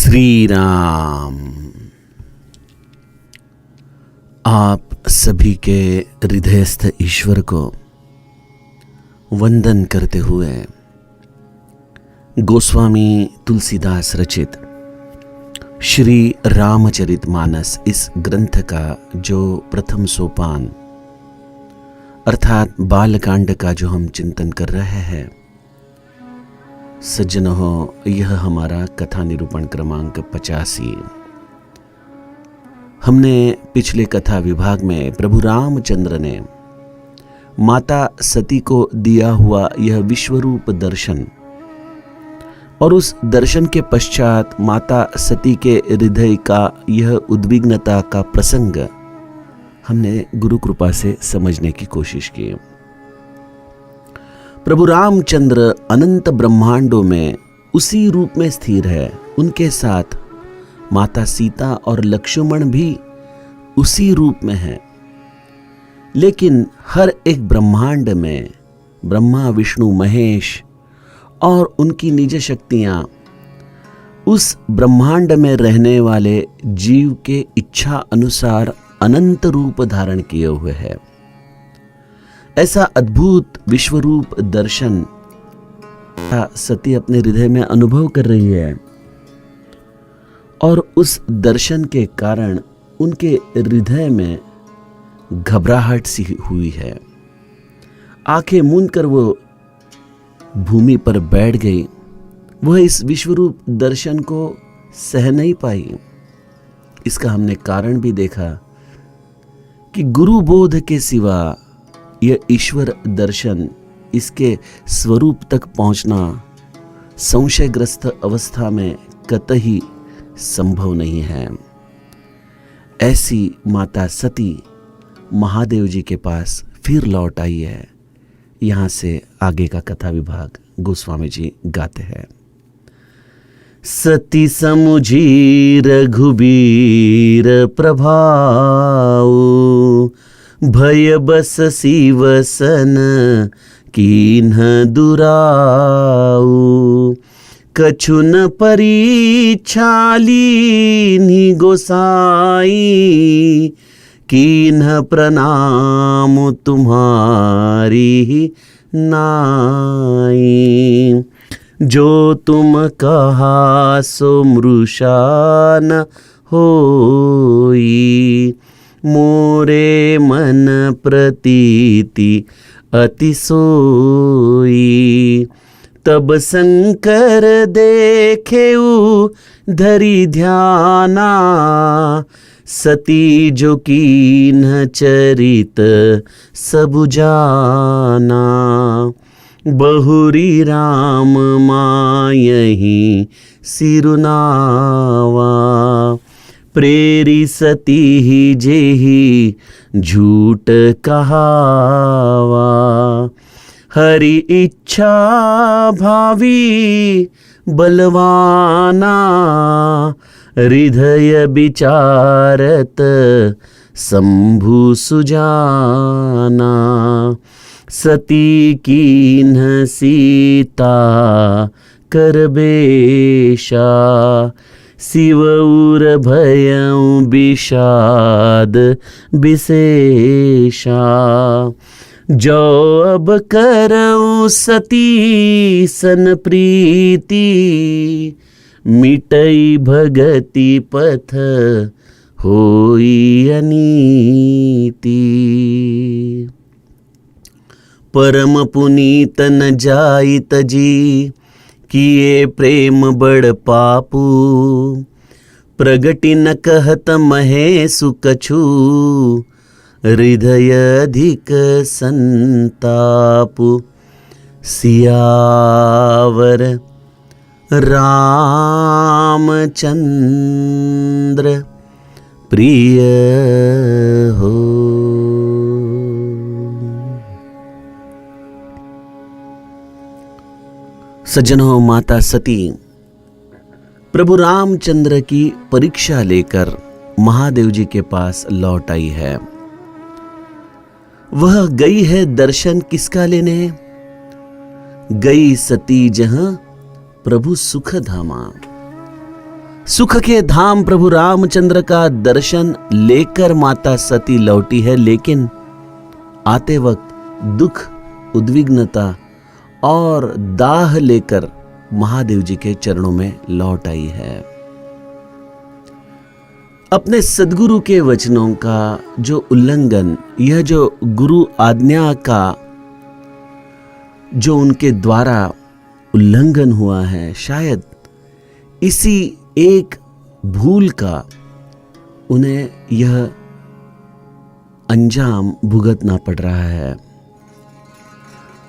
श्री राम। आप सभी के हृदयस्थ ईश्वर को वंदन करते हुए गोस्वामी तुलसीदास रचित श्री रामचरितमानस इस ग्रंथ का जो प्रथम सोपान अर्थात बालकांड का जो हम चिंतन कर रहे हैं, सज्जनों हो, यह हमारा कथा निरूपण क्रमांक 85। हमने पिछले कथा विभाग में प्रभु रामचंद्र ने माता सती को दिया हुआ यह विश्वरूप दर्शन और उस दर्शन के पश्चात माता सती के हृदय का यह उद्विग्नता का प्रसंग हमने गुरु कृपा से समझने की कोशिश की। प्रभु रामचंद्र अनंत ब्रह्मांडों में उसी रूप में स्थिर है, उनके साथ माता सीता और लक्ष्मण भी उसी रूप में हैं। लेकिन हर एक ब्रह्मांड में ब्रह्मा विष्णु महेश और उनकी निज शक्तियां उस ब्रह्मांड में रहने वाले जीव के इच्छा अनुसार अनंत रूप धारण किए हुए हैं। ऐसा अद्भुत विश्वरूप दर्शन सती अपने हृदय में अनुभव कर रही है और उस दर्शन के कारण उनके हृदय में घबराहट सी हुई है। आंखें मूंद कर वो भूमि पर बैठ गई। वह इस विश्वरूप दर्शन को सह नहीं पाई। इसका हमने कारण भी देखा कि गुरु बोध के सिवा यह ईश्वर दर्शन, इसके स्वरूप तक पहुंचना संशयग्रस्त अवस्था में कतई संभव नहीं है। ऐसी माता सती महादेव जी के पास फिर लौट आई है। यहां से आगे का कथा विभाग गोस्वामी जी गाते हैं। सती समुझी रघुबीर प्रभाऊ, भय बस शिवसन कीन्ह दुराऊ। कछु न परीक्षा लीन्हि गोसाई, कीन्ह प्रणाम तुम्हारी नाई। जो तुम कहा सो मृषा न होई, मोरे मन प्रतीति अति सोई। तब शंकर देखेऊ धरि ध्याना, सती जो कीन्ह चरित सब जाना। बहुरी राम मायहि सिरुनावा, प्रेरी सती ही जेहि झूठ कहावा। हरि इच्छा भावी बलवाना, हृदय विचारत शंभु सुजाना। सती कीन्ह सीता करबेशा, शिव उर भयं विषाद विशेषा। जो अब करऊं सती सन प्रीति, मिटई भगति पथ होई अनीति। परम पुनीत न जाइत जी, किए प्रेम बड़ पापू। प्रगति न कहत महेशु कछु, हृदय अधिक संतापु। सियावर रामचंद्र प्रिय हो। सज्जनों, माता सती प्रभु रामचंद्र की परीक्षा लेकर महादेव जी के पास लौट आई है। वह गई है दर्शन किसका लेने? गई सती जहां प्रभु सुख धामा। सुख के धाम प्रभु रामचंद्र का दर्शन लेकर माता सती लौटी है, लेकिन आते वक्त दुख, उद्विग्नता और दाह लेकर महादेव जी के चरणों में लौट आई है। अपने सद्गुरु के वचनों का जो उल्लंघन, यह जो गुरु आज्ञा का जो उनके द्वारा उल्लंघन हुआ है, शायद इसी एक भूल का उन्हें यह अंजाम भुगतना पड़ रहा है।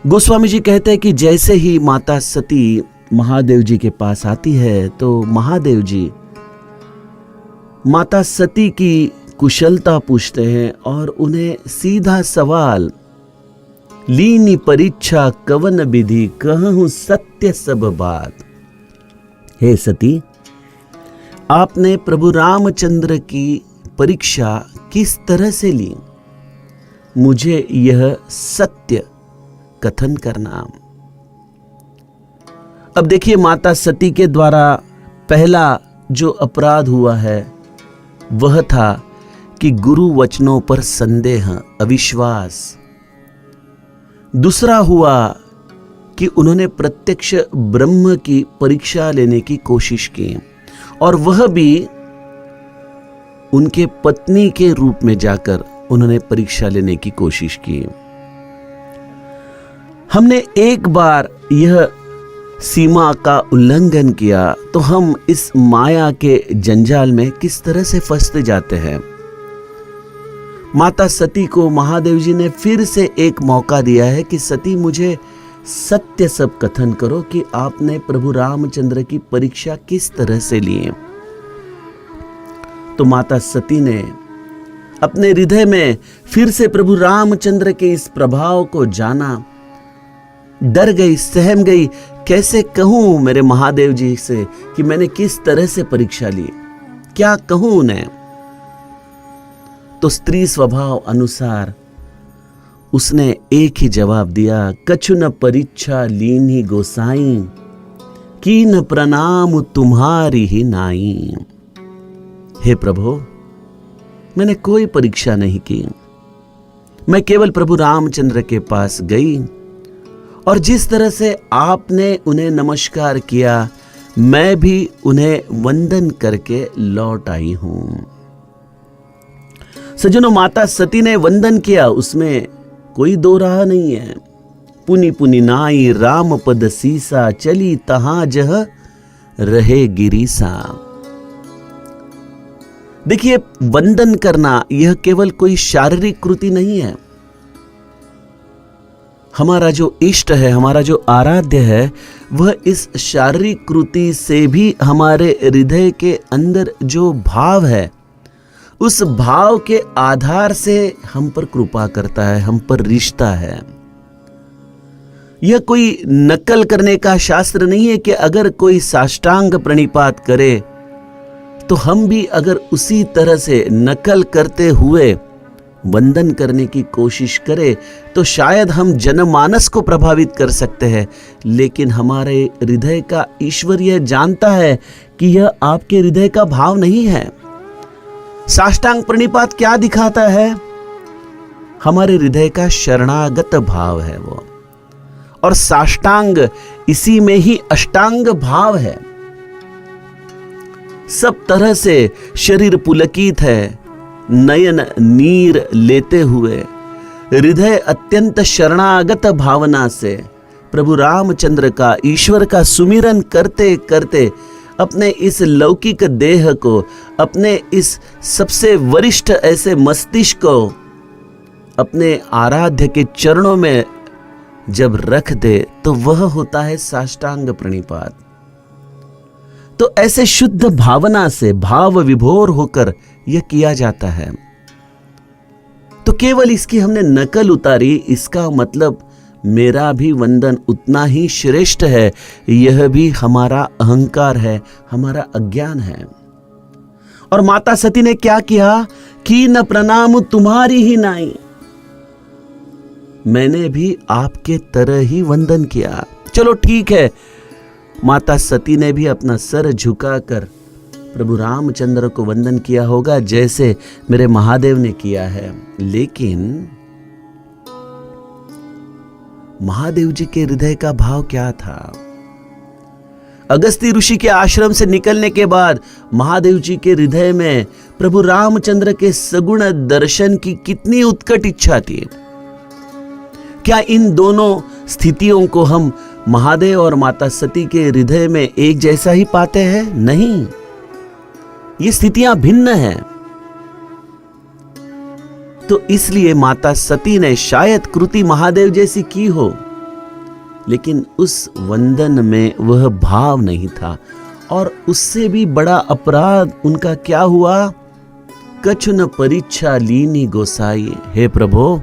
गोस्वामी जी कहते हैं कि जैसे ही माता सती महादेव जी के पास आती है तो महादेव जी माता सती की कुशलता पूछते हैं और उन्हें सीधा सवाल, लीनी परीक्षा कवन विधि कहूं सत्य सब बात। हे सती, आपने प्रभु रामचंद्र की परीक्षा किस तरह से ली, मुझे यह सत्य कथन करना। अब देखिए, माता सती के द्वारा पहला जो अपराध हुआ है वह था कि गुरु वचनों पर संदेह, अविश्वास। दूसरा हुआ कि उन्होंने प्रत्यक्ष ब्रह्म की परीक्षा लेने की कोशिश की, और वह भी उनके पत्नी के रूप में जाकर उन्होंने परीक्षा लेने की कोशिश की। हमने एक बार यह सीमा का उल्लंघन किया तो हम इस माया के जंजाल में किस तरह से फंसते जाते हैं। माता सती को महादेव जी ने फिर से एक मौका दिया है कि सती, मुझे सत्य सब कथन करो कि आपने प्रभु रामचंद्र की परीक्षा किस तरह से ली। तो माता सती ने अपने हृदय में फिर से प्रभु रामचंद्र के इस प्रभाव को जाना, डर गई, सहम गई। कैसे कहूं मेरे महादेव जी से कि मैंने किस तरह से परीक्षा ली, क्या कहूं उन्हें। तो स्त्री स्वभाव अनुसार उसने एक ही जवाब दिया, कछु न परीक्षा लीनी गोसाई, की न प्रणाम तुम्हारी ही नाई। हे प्रभु, मैंने कोई परीक्षा नहीं की, मैं केवल प्रभु रामचंद्र के पास गई और जिस तरह से आपने उन्हें नमस्कार किया, मैं भी उन्हें वंदन करके लौट आई हूं। सज्जनों, माता सती ने वंदन किया, उसमें कोई दो राह नहीं है। पुनि पुनि नाई राम पद सीसा, चली तहां जह रहे गिरीसा। देखिए, वंदन करना यह केवल कोई शारीरिक कृति नहीं है। हमारा जो इष्ट है, हमारा जो आराध्य है, वह इस शारीरिक कृति से भी हमारे हृदय के अंदर जो भाव है, उस भाव के आधार से हम पर कृपा करता है, हम पर रिश्ता है। यह कोई नकल करने का शास्त्र नहीं है कि अगर कोई साष्टांग प्रणिपात करे तो हम भी अगर उसी तरह से नकल करते हुए वंदन करने की कोशिश करें तो शायद हम जनमानस को प्रभावित कर सकते हैं, लेकिन हमारे हृदय का ईश्वर यह जानता है कि यह आपके हृदय का भाव नहीं है। साष्टांग प्रणिपात क्या दिखाता है? हमारे हृदय का शरणागत भाव है वो, और साष्टांग इसी में ही अष्टांग भाव है। सब तरह से शरीर पुलकित है, नयन नीर लेते हुए हृदय अत्यंत शरणागत भावना से प्रभु रामचंद्र का, ईश्वर का सुमिरन करते करते अपने इस लौकिक देह को, अपने इस सबसे वरिष्ठ ऐसे मस्तिष्क को अपने आराध्य के चरणों में जब रख दे तो वह होता है साष्टांग प्रणिपात। तो ऐसे शुद्ध भावना से, भाव विभोर होकर यह किया जाता है। तो केवल इसकी हमने नकल उतारी, इसका मतलब मेरा भी वंदन उतना ही श्रेष्ठ है, यह भी हमारा अहंकार है, हमारा अज्ञान है। और माता सती ने क्या किया कि न प्रणाम तुम्हारी ही नाई, मैंने भी आपके तरह ही वंदन किया। चलो ठीक है, माता सती ने भी अपना सर झुकाकर प्रभु रामचंद्र को वंदन किया होगा जैसे मेरे महादेव ने किया है। लेकिन महादेव जी के हृदय का भाव क्या था? अगस्ती ऋषि के आश्रम से निकलने के बाद महादेव जी के हृदय में प्रभु रामचंद्र के सगुण दर्शन की कितनी उत्कट इच्छा थी। क्या इन दोनों स्थितियों को हम महादेव और माता सती के हृदय में एक जैसा ही पाते हैं? नहीं, ये स्थितियां भिन्न हैं। तो इसलिए माता सती ने शायद कृति महादेव जैसी की हो, लेकिन उस वंदन में वह भाव नहीं था। और उससे भी बड़ा अपराध उनका क्या हुआ? कछु न परीक्षा लीनी गोसाई। हे प्रभु,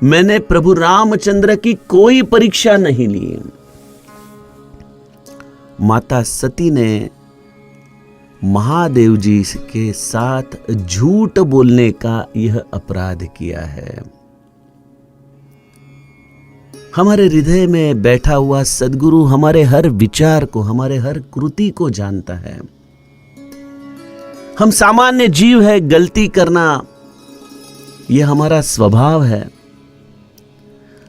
मैंने प्रभु रामचंद्र की कोई परीक्षा नहीं ली। माता सती ने महादेव जी के साथ झूठ बोलने का यह अपराध किया है। हमारे हृदय में बैठा हुआ सद्गुरु हमारे हर विचार को, हमारे हर कृति को जानता है। हम सामान्य जीव है, गलती करना यह हमारा स्वभाव है।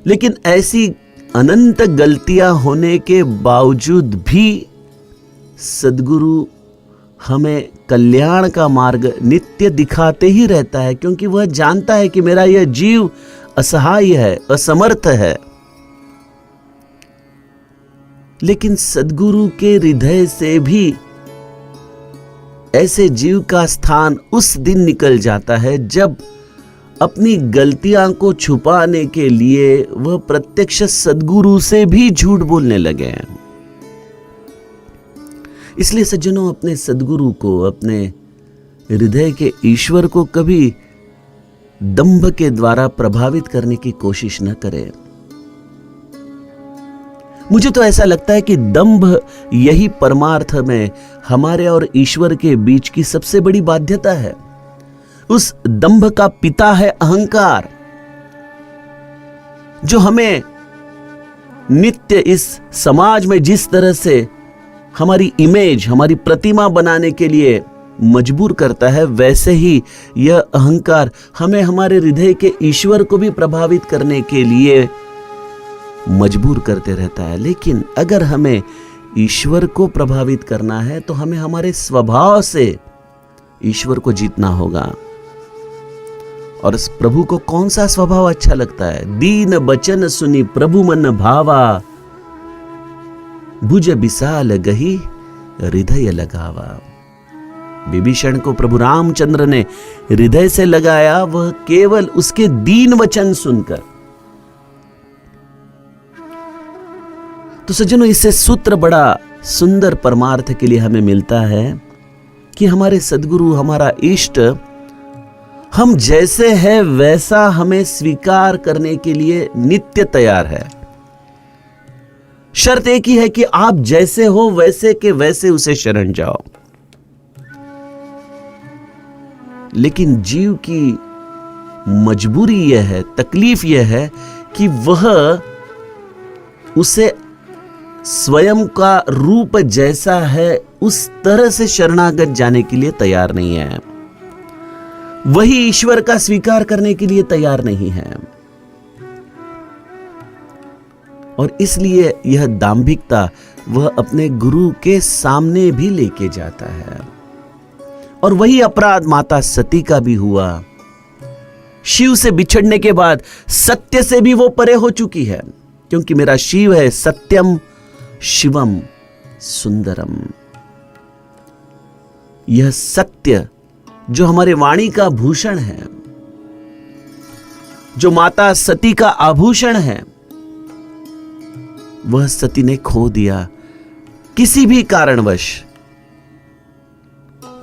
लेकिन ऐसी अनंत गलतियां होने के बावजूद भी सद्गुरु हमें कल्याण का मार्ग नित्य दिखाते ही रहता है, क्योंकि वह जानता है कि मेरा यह जीव असहाय है, असमर्थ है। लेकिन सद्गुरु के हृदय से भी ऐसे जीव का स्थान उस दिन निकल जाता है जब अपनी गलतियां को छुपाने के लिए वह प्रत्यक्ष सद्गुरु से भी झूठ बोलने लगे। इसलिए सज्जनों, अपने सद्गुरु को, अपने हृदय के ईश्वर को कभी दंभ के द्वारा प्रभावित करने की कोशिश न करें। मुझे तो ऐसा लगता है कि दंभ यही परमार्थ में हमारे और ईश्वर के बीच की सबसे बड़ी बाध्यता है। उस दंभ का पिता है अहंकार, जो हमें नित्य इस समाज में जिस तरह से हमारी इमेज, हमारी प्रतिमा बनाने के लिए मजबूर करता है, वैसे ही यह अहंकार हमें हमारे हृदय के ईश्वर को भी प्रभावित करने के लिए मजबूर करते रहता है। लेकिन अगर हमें ईश्वर को प्रभावित करना है तो हमें हमारे स्वभाव से ईश्वर को जीतना होगा। और इस प्रभु को कौन सा स्वभाव अच्छा लगता है? दीन बचन सुनी प्रभु मन भावा, भुज विशाल गही हृदय लगावा। विभीषण को प्रभु रामचंद्र ने हृदय से लगाया, वह केवल उसके दीन वचन सुनकर। तो सज्जनों, इससे सूत्र बड़ा सुंदर परमार्थ के लिए हमें मिलता है कि हमारे सद्गुरु, हमारा इष्ट, हम जैसे हैं वैसा हमें स्वीकार करने के लिए नित्य तैयार है। शर्त एक ही है कि आप जैसे हो वैसे के वैसे उसे शरण जाओ। लेकिन जीव की मजबूरी यह है, तकलीफ यह है कि वह उसे स्वयं का रूप जैसा है उस तरह से शरणागत जाने के लिए तैयार नहीं है। वही ईश्वर का स्वीकार करने के लिए तैयार नहीं है। और इसलिए यह दांभिकता वह अपने गुरु के सामने भी लेके जाता है। और वही अपराध माता सती का भी हुआ। शिव से बिछड़ने के बाद सत्य से भी वो परे हो चुकी है, क्योंकि मेरा शिव है सत्यम शिवम सुंदरम। यह सत्य जो हमारे वाणी का भूषण है, जो माता सती का आभूषण है, वह सती ने खो दिया किसी भी कारणवश।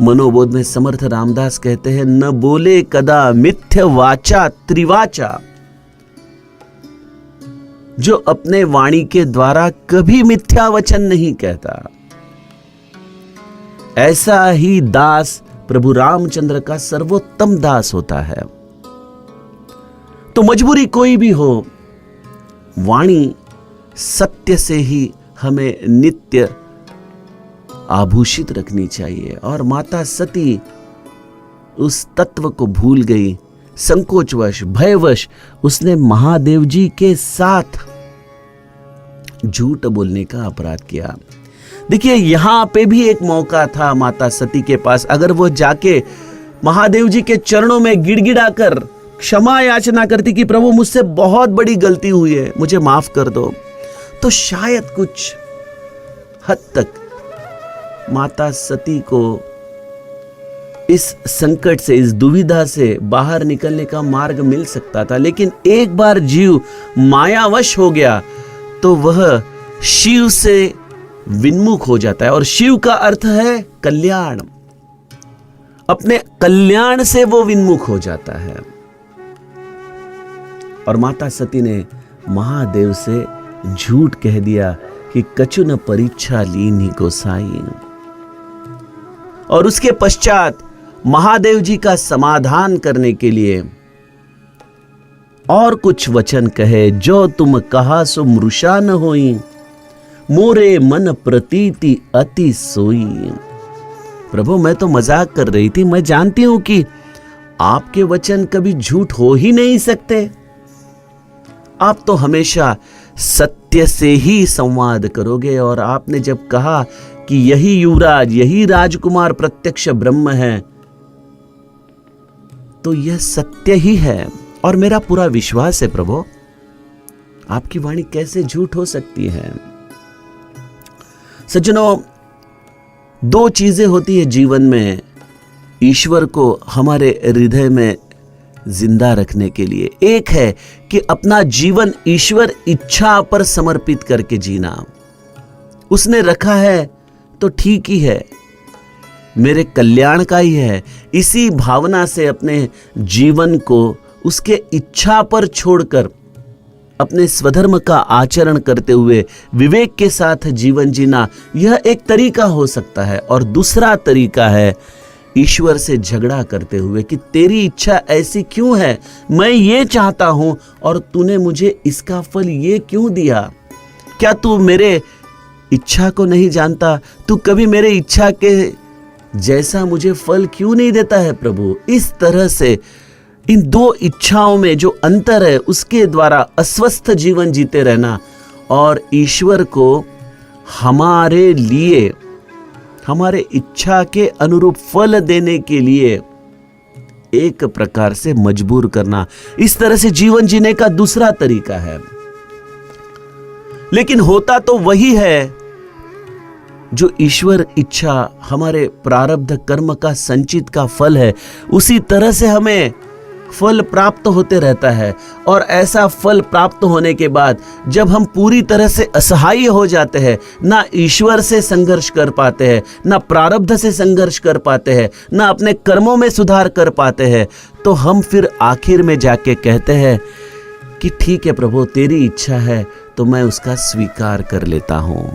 मनोबोध में समर्थ रामदास कहते हैं, न बोले कदा मिथ्य वाचा त्रिवाचा। जो अपने वाणी के द्वारा कभी मिथ्या वचन नहीं कहता, ऐसा ही दास प्रभु रामचंद्र का सर्वोत्तम दास होता है। तो मजबूरी कोई भी हो, वाणी सत्य से ही हमें नित्य आभूषित रखनी चाहिए। और माता सती उस तत्व को भूल गई। संकोचवश, भयवश उसने महादेव जी के साथ झूठ बोलने का अपराध किया। देखिए, यहां पे भी एक मौका था माता सती के पास। अगर वो जाके महादेव जी के चरणों में गिड़गिड़ाकर क्षमा याचना करती कि प्रभु मुझसे बहुत बड़ी गलती हुई है, मुझे माफ कर दो, तो शायद कुछ हद तक माता सती को इस संकट से, इस दुविधा से बाहर निकलने का मार्ग मिल सकता था। लेकिन एक बार जीव मायावश हो गया तो वह शिव से विन्मुख हो जाता है। और शिव का अर्थ है कल्याण। अपने कल्याण से वो विन्मुख हो जाता है। और माता सती ने महादेव से झूठ कह दिया कि कछु न परीक्षा लीनी गोसाई। और उसके पश्चात महादेव जी का समाधान करने के लिए और कुछ वचन कहे, जो तुम कहा सो मृषा न होई, मोरे मन प्रतीति अति सोई। प्रभु, मैं तो मजाक कर रही थी। मैं जानती हूं कि आपके वचन कभी झूठ हो ही नहीं सकते। आप तो हमेशा सत्य से ही संवाद करोगे। और आपने जब कहा कि यही युवराज, यही राजकुमार प्रत्यक्ष ब्रह्म है, तो यह सत्य ही है और मेरा पूरा विश्वास है प्रभु। आपकी वाणी कैसे झूठ हो सकती है? सज्जनों, दो चीजें होती है जीवन में ईश्वर को हमारे हृदय में जिंदा रखने के लिए। एक है कि अपना जीवन ईश्वर इच्छा पर समर्पित करके जीना। उसने रखा है तो ठीक ही है, मेरे कल्याण का ही है। इसी भावना से अपने जीवन को उसके इच्छा पर छोड़कर अपने स्वधर्म का आचरण करते हुए विवेक के साथ जीवन जीना, यह एक तरीका हो सकता है। और दूसरा तरीका है ईश्वर से झगड़ा करते हुए कि तेरी इच्छा ऐसी क्यों है, मैं ये चाहता हूं और तूने मुझे इसका फल ये क्यों दिया? क्या तू मेरे इच्छा को नहीं जानता? तू कभी मेरे इच्छा के जैसा मुझे फल क्यों नहीं देता है प्रभु? इस तरह से इन दो इच्छाओं में जो अंतर है, उसके द्वारा अस्वस्थ जीवन जीते रहना और ईश्वर को हमारे लिए, हमारे इच्छा के अनुरूप फल देने के लिए एक प्रकार से मजबूर करना, इस तरह से जीवन जीने का दूसरा तरीका है। लेकिन होता तो वही है जो ईश्वर इच्छा, हमारे प्रारब्ध कर्म का संचित का फल है। उसी तरह से हमें फल प्राप्त होते रहता है। और ऐसा फल प्राप्त होने के बाद जब हम पूरी तरह से असहाय हो जाते हैं, ना ईश्वर से संघर्ष कर पाते हैं, ना प्रारब्ध से संघर्ष कर पाते हैं, ना अपने कर्मों में सुधार कर पाते हैं, तो हम फिर आखिर में जाके कहते हैं कि ठीक है प्रभु, तेरी इच्छा है तो मैं उसका स्वीकार कर लेता हूं।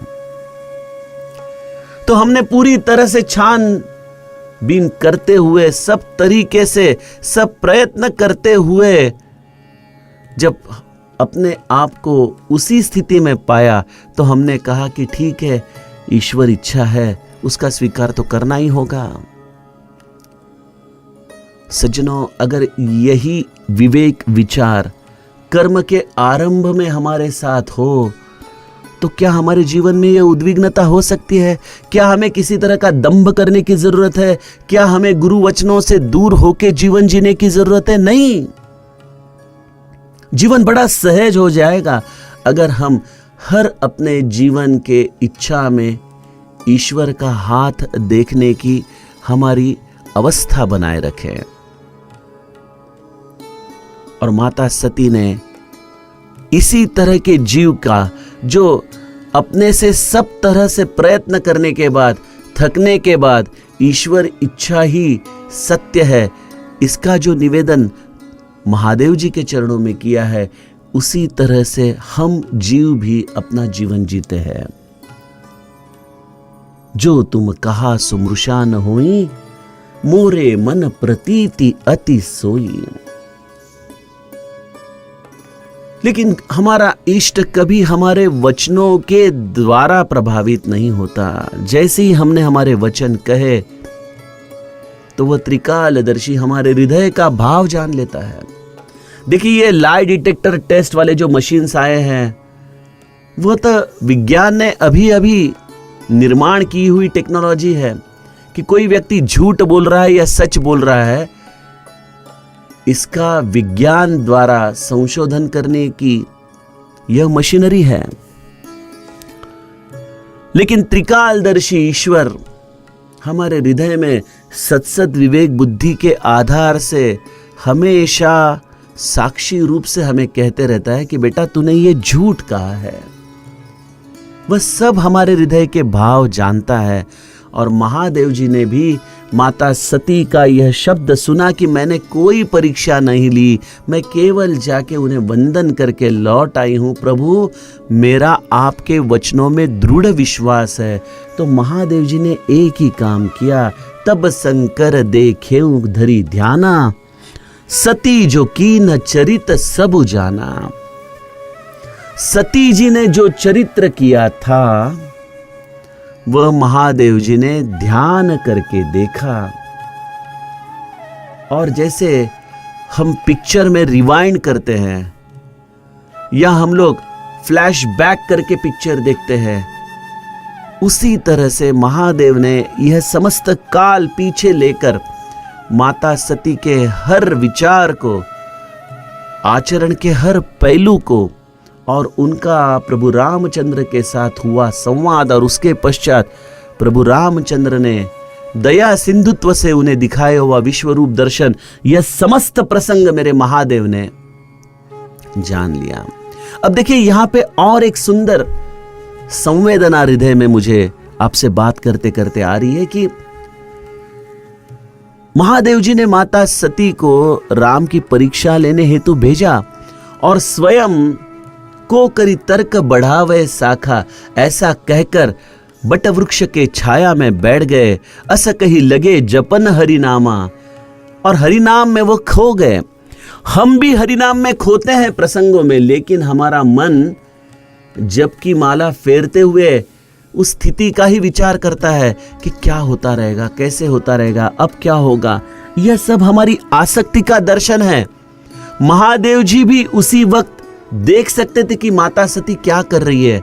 तो हमने पूरी तरह से छानबीन करते हुए, सब तरीके से, सब प्रयत्न करते हुए जब अपने आप को उसी स्थिति में पाया, तो हमने कहा कि ठीक है, ईश्वर इच्छा है, उसका स्वीकार तो करना ही होगा। सज्जनों, अगर यही विवेक विचार कर्म के आरंभ में हमारे साथ हो, तो क्या हमारे जीवन में यह उद्विग्नता हो सकती है? क्या हमें किसी तरह का दंभ करने की जरूरत है? क्या हमें गुरु वचनों से दूर होकर जीवन जीने की जरूरत है? नहीं। जीवन बड़ा सहज हो जाएगा अगर हम हर अपने जीवन के इच्छा में ईश्वर का हाथ देखने की हमारी अवस्था बनाए रखें। और माता सती ने इसी तरह के जीव का, जो अपने से सब तरह से प्रयत्न करने के बाद, थकने के बाद ईश्वर इच्छा ही सत्य है, इसका जो निवेदन महादेव जी के चरणों में किया है, उसी तरह से हम जीव भी अपना जीवन जीते हैं। जो तुम कहा सुमृषा न होई, मोरे मन प्रतीति अति सोई। लेकिन हमारा इष्ट कभी हमारे वचनों के द्वारा प्रभावित नहीं होता। जैसे ही हमने हमारे वचन कहे तो वह त्रिकालदर्शी हमारे हृदय का भाव जान लेता है। देखिए, ये लाई डिटेक्टर टेस्ट वाले जो मशीन्स आए हैं, वह तो विज्ञान ने अभी अभी निर्माण की हुई टेक्नोलॉजी है कि कोई व्यक्ति झूठ बोल रहा है या सच बोल रहा है, इसका विज्ञान द्वारा संशोधन करने की यह मशीनरी है। लेकिन त्रिकालदर्शी ईश्वर हमारे हृदय में सत्सद विवेक बुद्धि के आधार से हमेशा साक्षी रूप से हमें कहते रहता है कि बेटा तूने ये झूठ कहा है। वह सब हमारे हृदय के भाव जानता है। और महादेव जी ने भी माता सती का यह शब्द सुना कि मैंने कोई परीक्षा नहीं ली, मैं केवल जाके उन्हें वंदन करके लौट आई हूँ। प्रभु, मेरा आपके वचनों में दृढ़ विश्वास है। तो महादेव जी ने एक ही काम किया, तब शंकर देखेउ धरी ध्याना, सती जो कीन चरित सब जाना। सती जी ने जो चरित्र किया था वह महादेव जी ने ध्यान करके देखा। और जैसे हम पिक्चर में रिवाइंड करते हैं या हम लोग फ्लैश बैक करके पिक्चर देखते हैं, उसी तरह से महादेव ने यह समस्त काल पीछे लेकर माता सती के हर विचार को, आचरण के हर पहलू को और उनका प्रभु रामचंद्र के साथ हुआ संवाद और उसके पश्चात प्रभु रामचंद्र ने दया सिंधुत्व से उन्हें दिखाया हुआ विश्वरूप दर्शन, यह समस्त प्रसंग मेरे महादेव ने जान लिया। अब देखिए, यहां पे और एक सुंदर संवेदना हृदय में मुझे आपसे बात करते करते आ रही है कि महादेव जी ने माता सती को राम की परीक्षा लेने हेतु भेजा और स्वयं को करी तर्क बढ़ावे शाखा, ऐसा कहकर बट वृक्ष के छाया में बैठ गए। अस कही लगे जपन हरिनामा, और हरिनाम में वो खो गए। हम भी हरिनाम में खोते हैं प्रसंगों में, लेकिन हमारा मन जबकि माला फेरते हुए उस स्थिति का ही विचार करता है कि क्या होता रहेगा, कैसे होता रहेगा, अब क्या होगा। यह सब हमारी आसक्ति का दर्शन है। महादेव जी भी उसी वक्त देख सकते थे कि माता सती क्या कर रही है,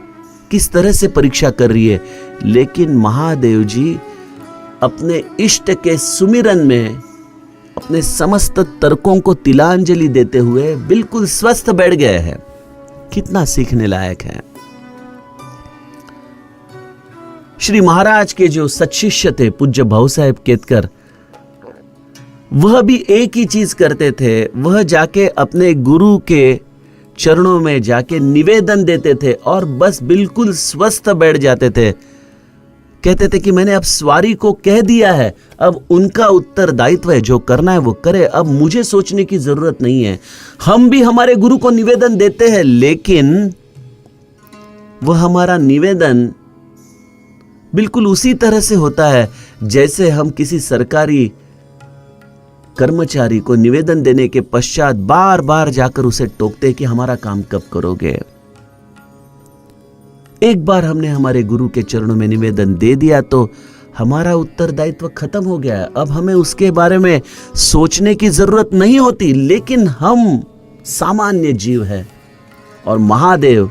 किस तरह से परीक्षा कर रही है, लेकिन महादेव जी अपने इष्ट के सुमिरन में अपने समस्त तर्कों को तिलांजलि देते हुए बिल्कुल स्वस्थ बैठ गए हैं। कितना सीखने लायक है। श्री महाराज के जो सच्शिष्य थे पूज्य भाऊ साहेब केतकर, वह भी एक ही चीज करते थे, वह जाके अपने गुरु के चरणों में जाके निवेदन देते थे और बस बिल्कुल स्वस्थ बैठ जाते थे। कहते थे कि मैंने अब सवारी को कह दिया है, अब उनका उत्तरदायित्व है, जो करना है वो करे, अब मुझे सोचने की जरूरत नहीं है। हम भी हमारे गुरु को निवेदन देते हैं, लेकिन वह हमारा निवेदन बिल्कुल उसी तरह से होता है जैसे हम किसी सरकारी कर्मचारी को निवेदन देने के पश्चात बार बार जाकर उसे टोकते कि हमारा काम कब करोगे। एक बार हमने हमारे गुरु के चरणों में निवेदन दे दिया तो हमारा उत्तरदायित्व खत्म हो गया। अब हमें उसके बारे में सोचने की जरूरत नहीं होती। लेकिन हम सामान्य जीव है और महादेव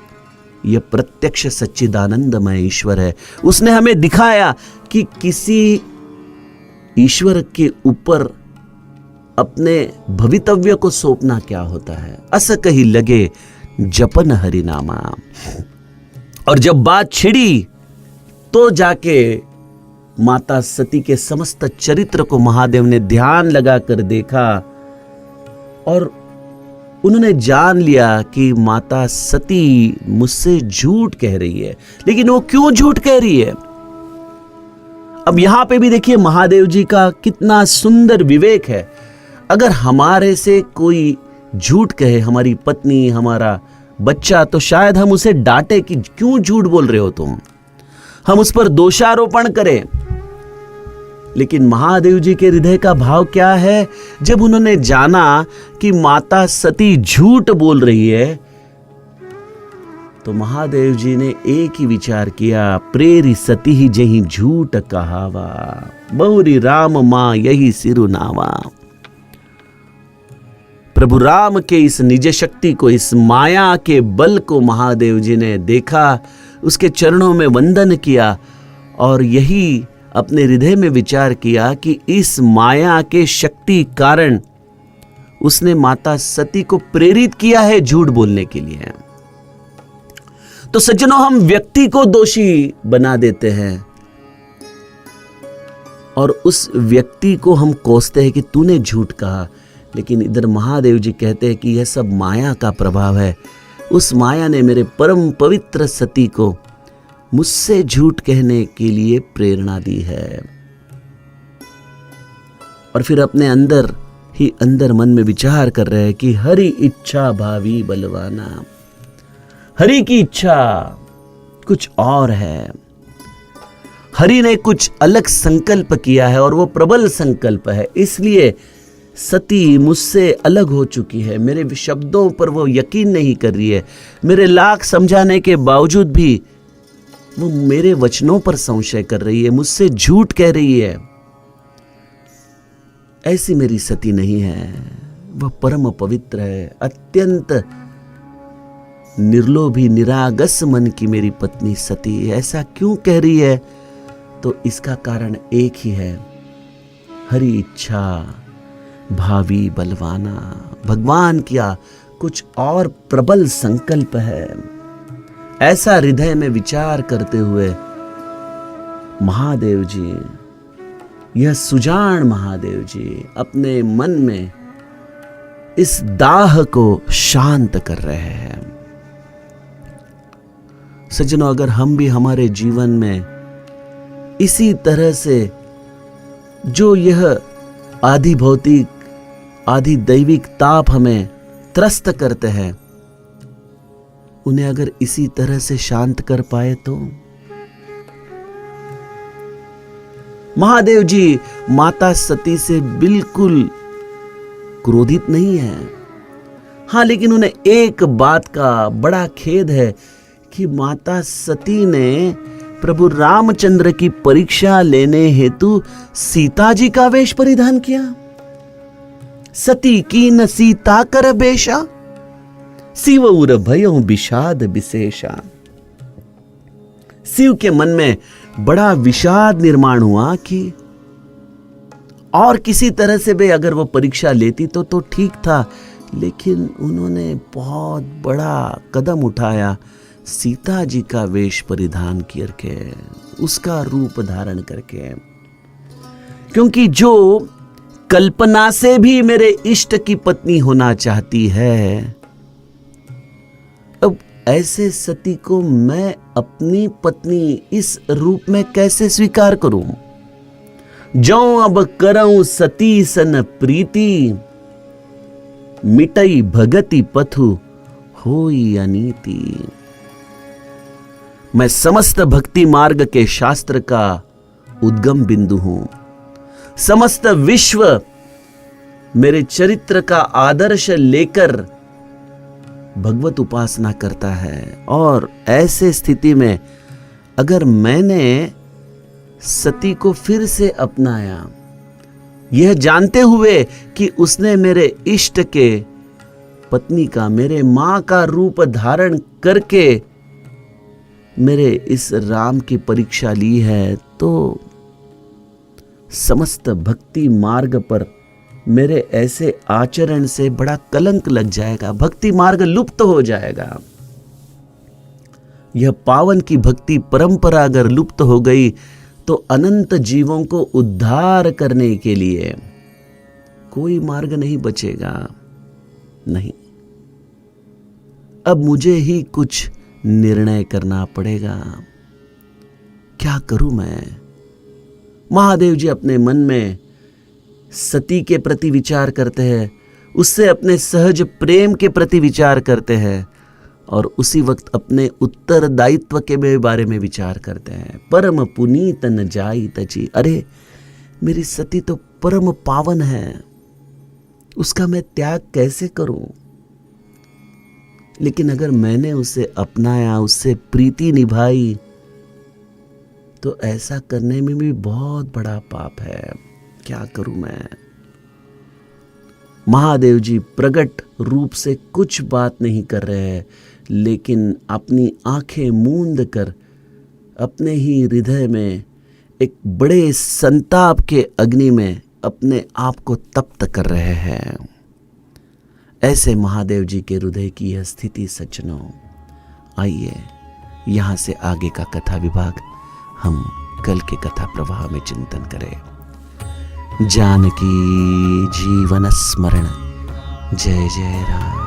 यह प्रत्यक्ष सच्चिदानंदमय ईश्वर है। उसने हमें दिखाया कि किसी ईश्वर के ऊपर अपने भवितव्य को सौंपना क्या होता है। अस कही लगे जपन हरिनामा। और जब बात छिड़ी तो जाके माता सती के समस्त चरित्र को महादेव ने ध्यान लगाकर देखा और उन्होंने जान लिया कि माता सती मुझसे झूठ कह रही है। लेकिन वो क्यों झूठ कह रही है? अब यहां पे भी देखिए महादेव जी का कितना सुंदर विवेक है। अगर हमारे से कोई झूठ कहे, हमारी पत्नी, हमारा बच्चा, तो शायद हम उसे डांटे कि क्यों झूठ बोल रहे हो तुम, हम उस पर दोषारोपण करें। लेकिन महादेव जी के हृदय का भाव क्या है? जब उन्होंने जाना कि माता सती झूठ बोल रही है तो महादेव जी ने एक ही विचार किया, प्रेरी सती ही जही झूठ कहावा, बहुरी राम मां यही सिरु नावा। प्रभु राम के इस निज शक्ति को, इस माया के बल को महादेव जी ने देखा, उसके चरणों में वंदन किया और यही अपने हृदय में विचार किया कि इस माया के शक्ति कारण उसने माता सती को प्रेरित किया है झूठ बोलने के लिए। तो सज्जनों, हम व्यक्ति को दोषी बना देते हैं और उस व्यक्ति को हम कोसते हैं कि तूने झूठ कहा, लेकिन इधर महादेव जी कहते हैं कि यह सब माया का प्रभाव है। उस माया ने मेरे परम पवित्र सती को मुझसे झूठ कहने के लिए प्रेरणा दी है। और फिर अपने अंदर ही अंदर मन में विचार कर रहे हैं कि हरि इच्छा भावी बलवाना, हरि की इच्छा कुछ और है। हरि ने कुछ अलग संकल्प किया है और वो प्रबल संकल्प है, इसलिए सती मुझसे अलग हो चुकी है। मेरे शब्दों पर वो यकीन नहीं कर रही है, मेरे लाख समझाने के बावजूद भी वो मेरे वचनों पर संशय कर रही है, मुझसे झूठ कह रही है। ऐसी मेरी सती नहीं है, वह परम पवित्र है, अत्यंत निर्लोभी निरागस मन की मेरी पत्नी सती ऐसा क्यों कह रही है? तो इसका कारण एक ही है, हरि इच्छा भावी बलवाना। भगवान क्या कुछ और प्रबल संकल्प है। ऐसा हृदय में विचार करते हुए महादेव जी, यह सुजान महादेव जी अपने मन में इस दाह को शांत कर रहे हैं। सज्जनों, अगर हम भी हमारे जीवन में इसी तरह से जो यह आधि भौतिक आधि दैविक ताप हमें त्रस्त करते हैं, उन्हें अगर इसी तरह से शांत कर पाए तो महादेव जी माता सती से बिल्कुल क्रोधित नहीं है। हां, लेकिन उन्हें एक बात का बड़ा खेद है कि माता सती ने प्रभु रामचंद्र की परीक्षा लेने हेतु सीता जी का वेश परिधान किया। सती की न सीता कर बेशा, शिव उर भयो विषाद विशेषा। शिव के मन में बड़ा विषाद निर्माण हुआ कि और किसी तरह से भी अगर वो परीक्षा लेती तो ठीक था, लेकिन उन्होंने बहुत बड़ा कदम उठाया, सीता जी का वेश परिधान करके, उसका रूप धारण करके। क्योंकि जो कल्पना से भी मेरे इष्ट की पत्नी होना चाहती है, अब ऐसे सती को मैं अपनी पत्नी इस रूप में कैसे स्वीकार करूं? जो अब करऊं सती सन प्रीति, मिटई भगति पथु होई अनीति। मैं समस्त भक्ति मार्ग के शास्त्र का उद्गम बिंदु हूं। समस्त विश्व मेरे चरित्र का आदर्श लेकर भगवत उपासना करता है, और ऐसे स्थिति में अगर मैंने सती को फिर से अपनाया, यह जानते हुए कि उसने मेरे इष्ट के पत्नी का, मेरे मां का रूप धारण करके मेरे इस राम की परीक्षा ली है, तो समस्त भक्ति मार्ग पर मेरे ऐसे आचरण से बड़ा कलंक लग जाएगा, भक्ति मार्ग लुप्त हो जाएगा। यह पावन की भक्ति परंपरा अगर लुप्त हो गई तो अनंत जीवों को उद्धार करने के लिए कोई मार्ग नहीं बचेगा। नहीं, अब मुझे ही कुछ निर्णय करना पड़ेगा। क्या करूं मैं? महादेव जी अपने मन में सती के प्रति विचार करते हैं, उससे अपने सहज प्रेम के प्रति विचार करते हैं, और उसी वक्त अपने उत्तरदायित्व के बारे में विचार करते हैं। परम पुनीत न जाई तजी, अरे मेरी सती तो परम पावन है, उसका मैं त्याग कैसे करूं? लेकिन अगर मैंने उसे अपनाया, उससे प्रीति निभाई, तो ऐसा करने में भी बहुत बड़ा पाप है। क्या करूं मैं? महादेव जी प्रकट रूप से कुछ बात नहीं कर रहे हैं, लेकिन अपनी आंखें मूंद कर अपने ही हृदय में एक बड़े संताप के अग्नि में अपने आप को तप्त कर रहे हैं। ऐसे महादेव जी के हृदय की यह स्थिति सज्जनों। आइए यहाँ से आगे का कथा विभाग हम कल के कथा प्रवाह में चिंतन करें। जानकी जीवन स्मरण। जय जय राम।